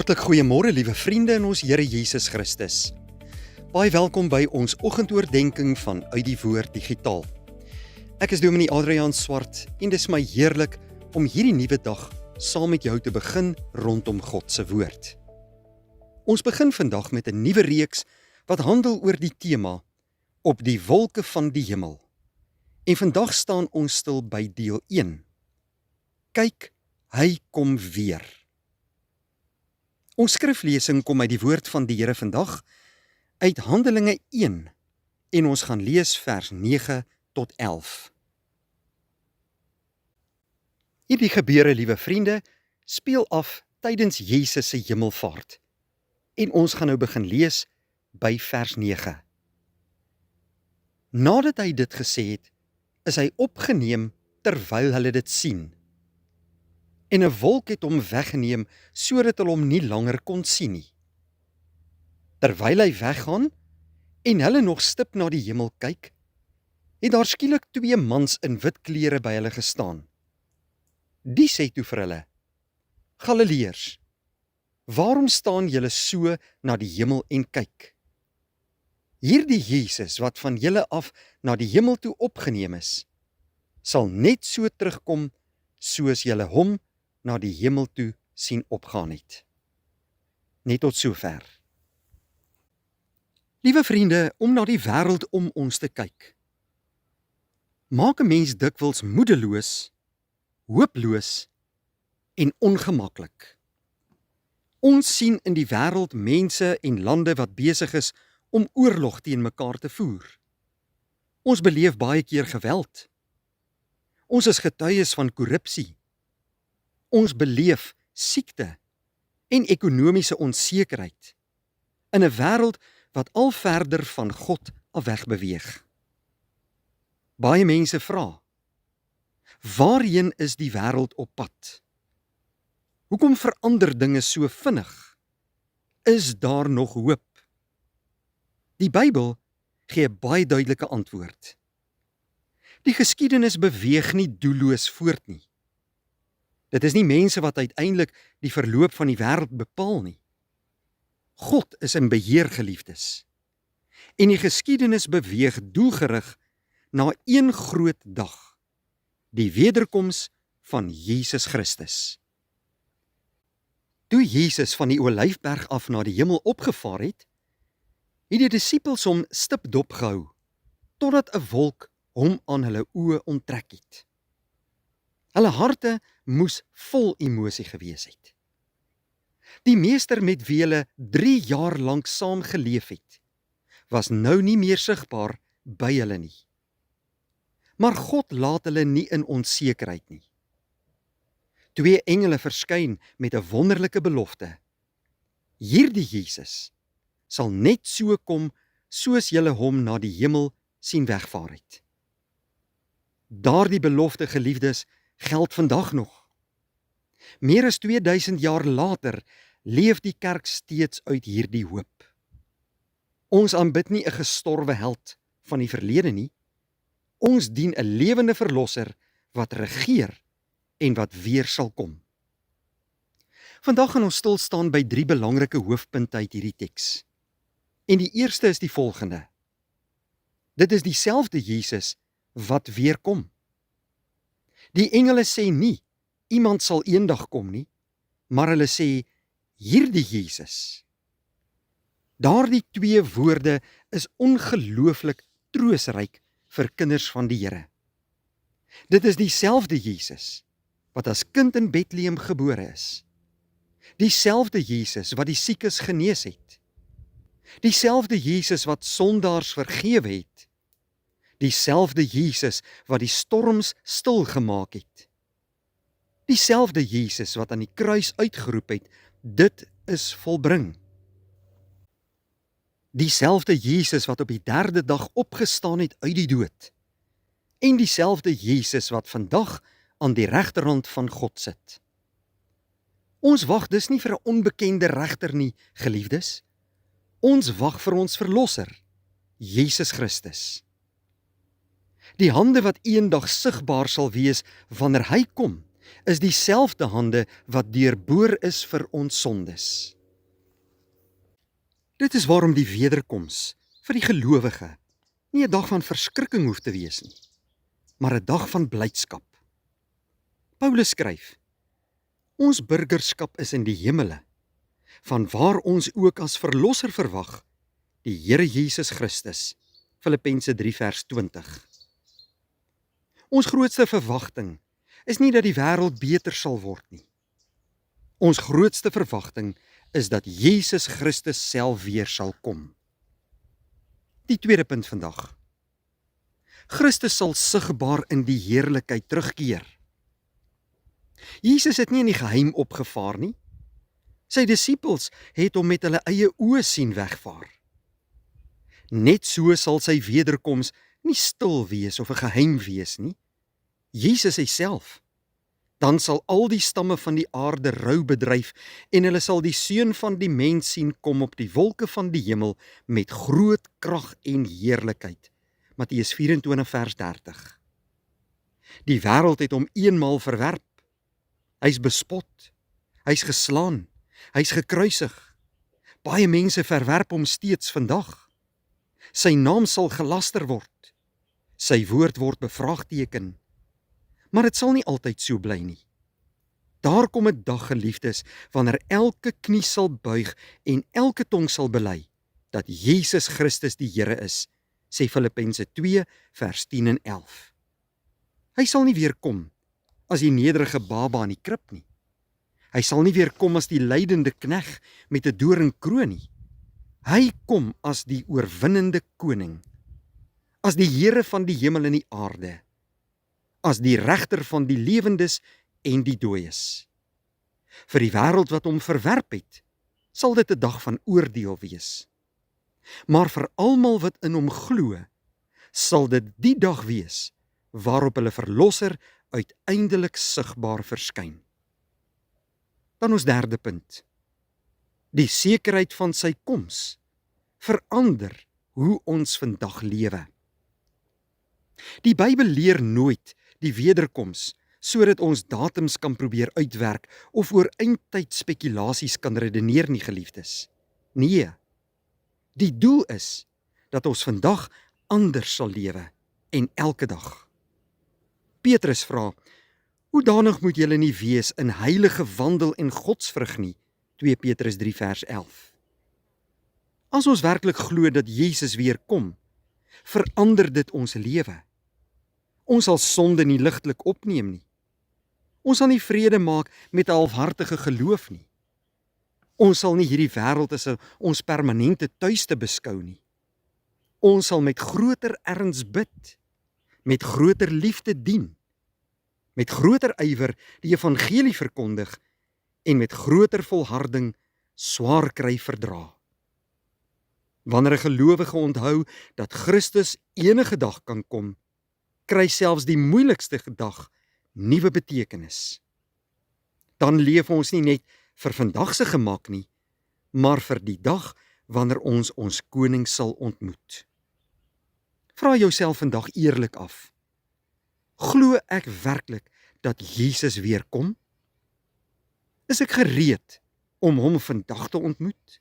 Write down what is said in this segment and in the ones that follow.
Hartlik goeiemôre liewe vriende in ons Here Jesus Christus. Baie welkom by ons oggendoordenkings van Uit die Woord Digitaal. Ek is Dominee Adriaan Swart en dis my heerlik om hierdie nuwe dag saam met jou te begin rondom God se woord. Ons begin vandag met 'n nuwe reeks wat handel oor die tema Op die wolke van die hemel. En vandag staan ons stil by deel 1. Kyk, hy kom weer. Ons skriflesing kom uit die woord van die Here vandag uit Handelinge 1 en ons gaan lees vers 9 tot 11. Hierdie gebeure, liewe vriende, speel af tydens Jesus se hemelvaart. En ons gaan nou begin lees by vers 9. Nadat hy dit gesê het, is hy opgeneem terwyl hulle dit sien. En 'n wolk het hom weggeneem sodat hulle hom nie langer kon sien nie. Terwyl hy weggaan en hulle nog stip na die hemel kyk, het daar skielik 2 mans in wit klere by hulle gestaan. Die sê toe vir hulle: Galileërs, waarom staan julle so na die hemel en kyk? Hierdie Jesus wat van julle af na die hemel toe opgeneem is, sal net so terugkom soos julle hom na die hemel toe sien opgaan het. Net tot sover. Liewe vriende, om na die wêreld om ons te kyk, maak 'n mens dikwels moedeloos, hooploos en ongemaklik. Ons sien in die wêreld mense en lande wat besig is om oorlog teen mekaar te voer. Ons beleef baie keer geweld. Ons is getuies van korrupsie. Ons beleef siekte en ekonomiese onsekerheid in 'n wêreld wat al verder van God afweg beweeg. Baie mense vra: waarheen is die wêreld op pad? Hoekom verander dinge so vinnig? Is daar nog hoop? Die Bybel gee 'n baie duidelike antwoord. Die geskiedenis beweeg nie doelloos voort nie. Dit is nie mense wat uiteindelik die verloop van die wêreld bepaal nie. God is in beheer, geliefdes. En die geskiedenis beweeg doelgerig na een groot dag, die wederkoms van Jesus Christus. Toe Jesus van die Olyfberg af na die hemel opgevaar het die disippels hom stipdop gehou, totdat 'n wolk hom aan hulle oë onttrek het. Hulle harte moes vol emosie gewees het. Die meester met wie hulle 3 jaar lank saam geleef het, was nou nie meer sigbaar by hulle nie. Maar God laat hulle nie in onsekerheid nie. 2 engele verskyn met 'n wonderlike belofte. Hierdie Jesus sal net so kom soos julle hom na die hemel sien wegvaar het. Daardie belofte, geliefdes, geld vandag nog. Meer as 2000 jaar later leef die kerk steeds uit hierdie hoop. Ons aanbid nie 'n gestorwe held van die verlede nie. Ons dien 'n lewende verlosser wat regeer en wat weer sal kom. Vandag gaan ons stil staan by 3 belangrike hoofpunte uit hierdie teks. En die eerste is die volgende. Dit is dieselfde Jesus wat weer kom. Die engele sê nie, iemand sal eendag kom nie, maar hulle sê, hierdie Jesus. Daardie 2 woorde is ongelooflik troosryk vir kinders van die Here. Dit is dieselfde Jesus wat as kind in Bethlehem gebore is. Dieselfde Jesus wat die siekes genees het. Dieselfde Jesus wat sondaars vergewe het. Dieselfde Jesus wat die storms stil gemaak het. Dieselfde Jesus wat aan die kruis uitgeroep het, dit is volbring. Dieselfde Jesus wat op die 3de dag opgestaan het uit die dood. En dieselfde Jesus wat vandag aan die regterhand van God sit. Ons wag dus nie vir 'n onbekende regter nie, geliefdes. Ons wag vir ons verlosser, Jesus Christus. Die hande wat eendag sigbaar sal wees wanneer hy kom, is dieselfde hande wat deurboor is vir ons sondes. Dit is waarom die wederkoms vir die gelowige nie 'n dag van verskrikking hoef te wees nie, maar 'n dag van blydskap. Paulus skryf: Ons burgerskap is in die hemele, vanwaar ons ook as verlosser verwag, die Here Jesus Christus. Filippense 3 vers 20. Ons grootste verwagting is nie dat die wêreld beter sal word nie. Ons grootste verwagting is dat Jesus Christus self weer sal kom. Die tweede punt vandag. Christus sal sigbaar in die heerlikheid terugkeer. Jesus het nie in die geheim opgevaar nie. Sy disippels het hom met hulle eie oë sien wegvaar. Net so sal sy wederkoms nie stil wees of 'n geheim wees nie. Jesus hy self. Dan sal al die stamme van die aarde rou bedryf en hulle sal die Seun van die mens sien kom op die wolke van die hemel met groot krag en heerlikheid. Matteus 24 vers 30. Die wêreld het hom eenmaal verwerp. Hy's bespot. Hy's geslaan. Hy's gekruisig. Baie mense verwerp hom steeds vandag. Sy naam sal gelaster word. Sy woord word bevraagteken. Maar dit sal nie altyd so bly nie. Daar kom 'n dag, geliefdes, wanneer elke knie sal buig en elke tong sal bely dat Jesus Christus die Here is, sê Filippense 2 vers 10 en 11. Hy sal nie weer kom as die nederige baba in die krib nie. Hy sal nie weer kom as die lydende knegg met 'n doringkroon nie. Hy kom as die oorwinnende koning, as die Here van die hemel en die aarde, as die regter van die lewendes en die dooies. Vir die wêreld wat hom verwerp het, sal dit 'n dag van oordeel wees. Maar vir almal wat in hom glo, sal dit die dag wees waarop hulle verlosser uiteindelik sigbaar verskyn. Dan ons derde punt. Die sekerheid van sy koms verander hoe ons vandag lewe. Die Bybel leer nooit die wederkoms sodat ons datums kan probeer uitwerk of oor eindtyd spekulasies kan redeneer nie, geliefdes. Nee, die doel is dat ons vandag anders sal lewe en elke dag. Petrus vra: Hoedanig moet julle nie wees in heilige wandel en godsvrug nie, 2 Petrus 3 vers 11. As ons werklik glo dat Jesus weer kom, verander dit ons lewe. Ons sal sonde nie ligtelik opneem nie. Ons sal nie vrede maak met 'n halfhartige geloof nie. Ons sal nie hierdie wêreld as ons permanente tuiste beskou nie. Ons sal met groter erns bid, met groter liefde dien, met groter ywer die evangelie verkondig en met groter volharding swaar kry verdra. Wanneer 'n gelowige onthou dat Christus enige dag kan kom, kry selfs die moeilikste dag nuwe betekenis. Dan leef ons nie net vir vandag se gemak nie, maar vir die dag wanneer ons ons koning sal ontmoet. Vra jouself vandag eerlik af: glo ek werklik dat Jesus weer kom? Is ek gereed om hom vandag te ontmoet?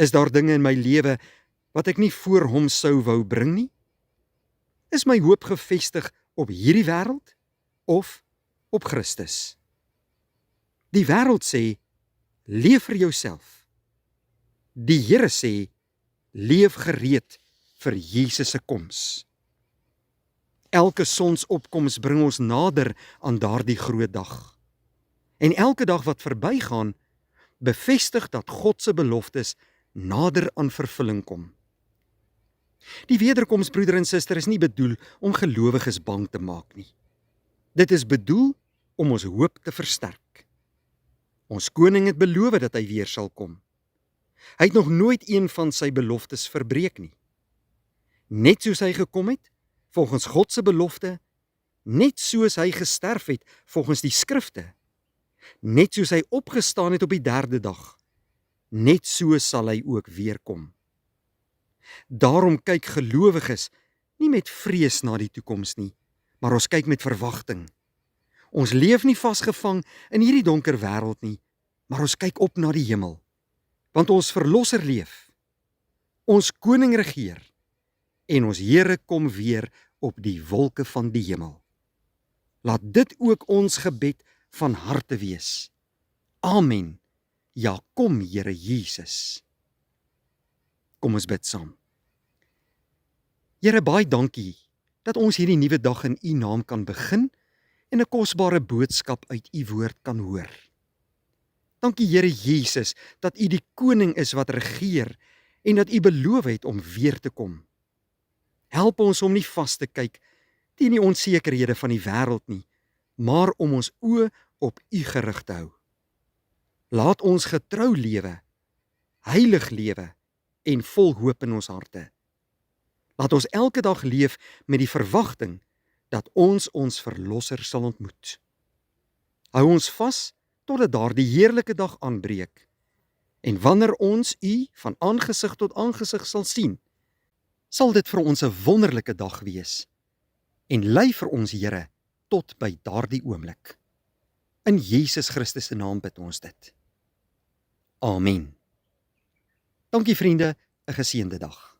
Is daar dinge in my lewe wat ek nie voor hom sou wou bring nie? Is my hoop gefestig op hierdie wêreld of op Christus? Die wêreld sê, leef vir jouself. Die Here sê, leef gereed vir Jesus se koms. Elke sonsopkoms bring ons nader aan daardie groot dag. En elke dag wat verbygaan, bevestig dat God se beloftes nader aan vervulling kom. Die wederkoms, broeder en suster, is nie bedoel om gelowiges bang te maak nie. Dit is bedoel om ons hoop te versterk. Ons koning het beloof dat hy weer sal kom. Hy het nog nooit een van sy beloftes verbreek nie. Net soos hy gekom het, volgens God se belofte, net soos hy gesterf het, volgens die skrifte, net soos hy opgestaan het op die derde dag, net so sal hy ook weer kom. Daarom kyk gelowiges nie met vrees na die toekoms nie, maar ons kyk met verwagting. Ons leef nie vasgevang in hierdie donker wêreld nie, maar ons kyk op na die hemel, want ons Verlosser leef, ons Koning regeer, en ons Here kom weer op die wolke van die hemel. Laat dit ook ons gebed van harte wees. Amen. Ja, kom Here Jesus. Kom ons bid saam. Here, baie dankie dat ons hierdie nuwe dag in U naam kan begin en 'n kosbare boodskap uit U woord kan hoor. Dankie Here Jesus dat U die koning is wat regeer en dat U beloof het om weer te kom. Help ons om nie vas te kyk teen die onsekerhede van die wêreld nie, maar om ons oë op U gerig te hou. Laat ons getrou lewe, heilig lewe en vol hoop in ons harte. Laat ons elke dag leef met die verwagting dat ons Verlosser sal ontmoet. Hou ons vas totdat daardie heerlike dag aanbreek. En wanneer ons U van aangesig tot aangesig sal sien, sal dit vir ons 'n wonderlike dag wees. En lei vir ons Here tot by daardie oomblik. In Jesus Christus se naam bid ons dit. Amen. Dankie vriende, 'n geseënde dag.